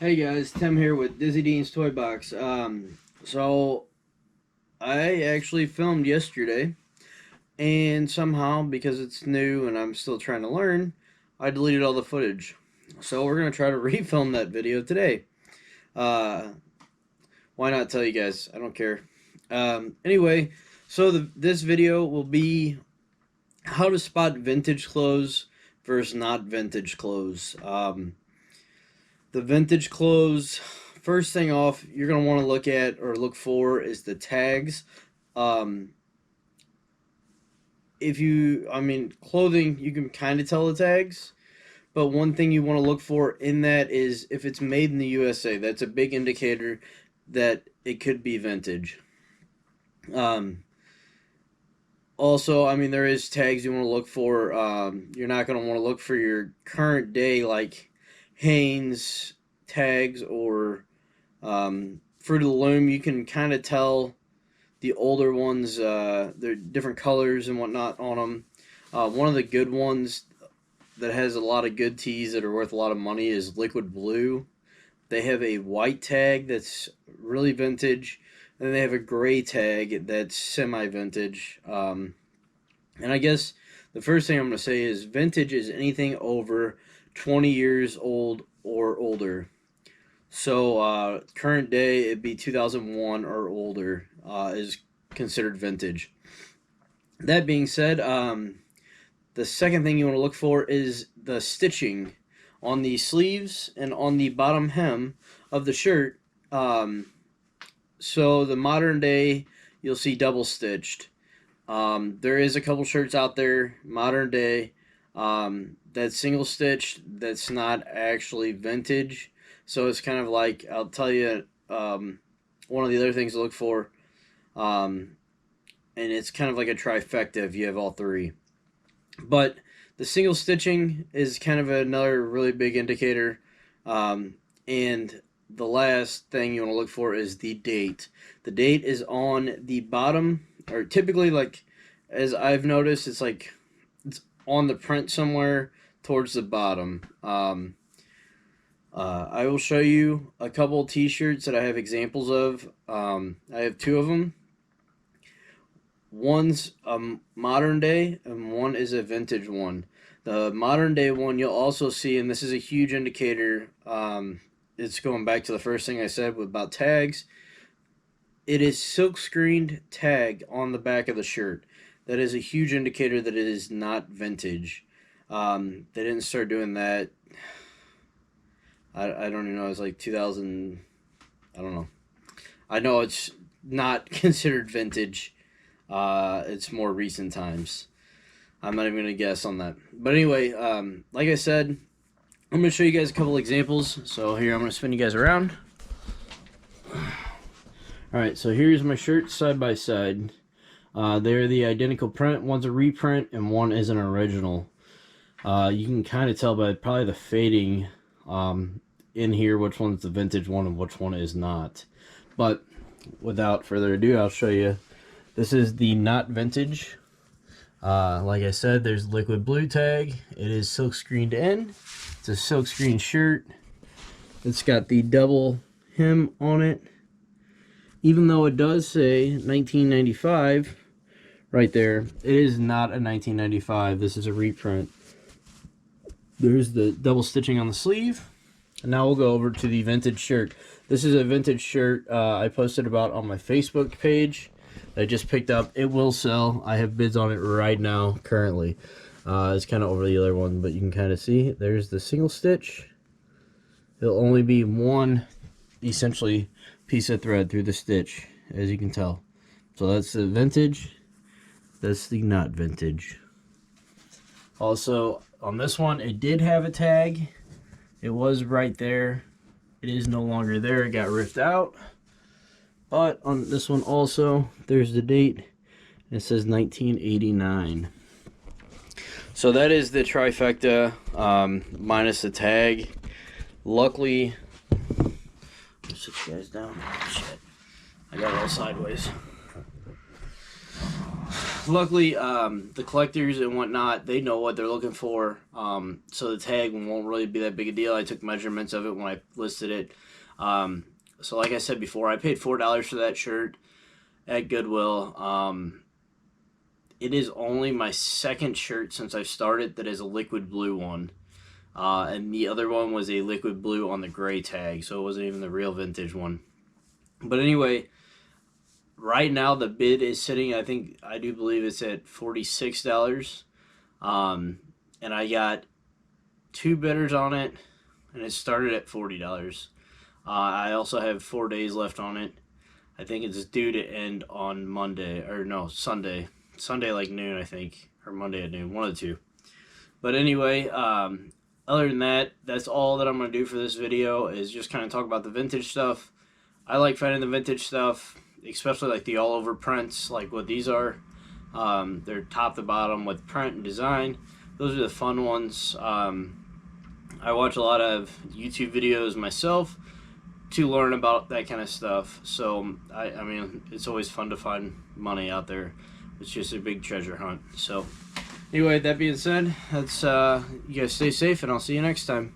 Hey guys, Tim here with Dizzy Dean's Toy Box. So I actually filmed yesterday, and somehow, because it's new and I'm still trying to learn, I deleted all the footage. So we're gonna try to refilm that video today. Uh, why not tell you guys? I don't care. Anyway, so this video will be how to spot vintage clothes versus not vintage clothes. The vintage clothes, first thing off, you're going to want to look at or look for is the tags. Um, clothing, you can kind of tell the tags, but one thing you want to look for in that is if it's made in the USA. That's a big indicator that it could be vintage. Um, Also, there is tags you want to look for. You're not going to want to look for your current day, like Hanes tags or Fruit of the Loom. You can kind of tell the older ones, they're different colors and whatnot on them. One of the good ones that has a lot of good tees that are worth a lot of money is Liquid Blue. They have a white tag that's really vintage, and they have a gray tag that's semi-vintage. And I guess the first thing I'm going to say is vintage is anything over 20 years old or older. So current day, it'd be 2001 or older is considered vintage. That being said, the second thing you want to look for is the stitching on the sleeves and on the bottom hem of the shirt. So the modern day, you'll see double stitched. There is a couple shirts out there, modern day, that's single stitched, that's not actually vintage. So it's kind of like, I'll tell you, one of the other things to look for, and it's kind of like a trifecta if you have all three. But the single stitching is kind of another really big indicator. And the last thing you want to look for is the date. The date is on the bottom, or typically, like, as I've noticed, it's on the print somewhere towards the bottom. I will show you a couple t-shirts that I have examples of. I have two of them. One's a modern day and one is a vintage one. The modern day one you'll also see, and this is a huge indicator, it's going back to the first thing I said about tags. It is silk screened tag on the back of the shirt. That is a huge indicator that it is not vintage. They didn't start doing that. I don't even know. It's like 2000. I don't know. I know it's not considered vintage. It's more recent times. I'm not even going to guess on that. But anyway, like I said, I'm going to show you guys a couple examples. So here, I'm going to spin you guys around. Alright, so here's my shirts side by side. They're the identical print. One's a reprint and one is an original. You can kind of tell by probably the fading in here which one's the vintage one and which one is not. But without further ado, I'll show you. This is the not vintage. Like I said, there's Liquid Blue tag. It is silk screened in. It's a silk screen shirt. It's got the double hem on it. Even though it does say 1995 right there, it is not a 1995. This is a reprint. There's the double stitching on the sleeve. And now we'll go over to the vintage shirt. This is a vintage shirt I posted about on my Facebook page that I just picked up. It will sell. I have bids on it right now currently. It's kind of over the other one, but you can kind of see there's the single stitch. It'll only be one essentially piece of thread through the stitch, as you can tell. So that's the vintage, that's the not vintage. Also on this one, it did have a tag. It was right there. It is no longer there. It got ripped out. But on this one also, there's the date. It says 1989. So that is the trifecta, minus the tag. Luckily, let's sit you guys down. Shit, I got it all sideways. luckily, the collectors and whatnot, they know what they're looking for. So the tag won't really be that big a deal. I took measurements of it when I listed it. So like I said before, I paid $4 for that shirt at Goodwill. It is only my second shirt since I've started that is a liquid blue one. And the other one was a liquid blue on the gray tag, so it wasn't even the real vintage one. But anyway, right now the bid is sitting, I do believe it's at $46. And I got 2 bidders on it, and it started at $40. I also have 4 days left on it. I think it's due to end on Monday, or no, Sunday. Sunday like noon, I think, or Monday at noon, one of the two. But anyway, other than that, that's all that I'm going to do for this video, is just kind of talk about the vintage stuff. I like finding the vintage stuff, especially like the all-over prints, like what these are. They're top to bottom with print and design. Those are the fun ones. I watch a lot of YouTube videos myself to learn about that kind of stuff. So, I mean, it's always fun to find money out there. It's just a big treasure hunt. So, anyway, that being said, let's you guys stay safe, and I'll see you next time.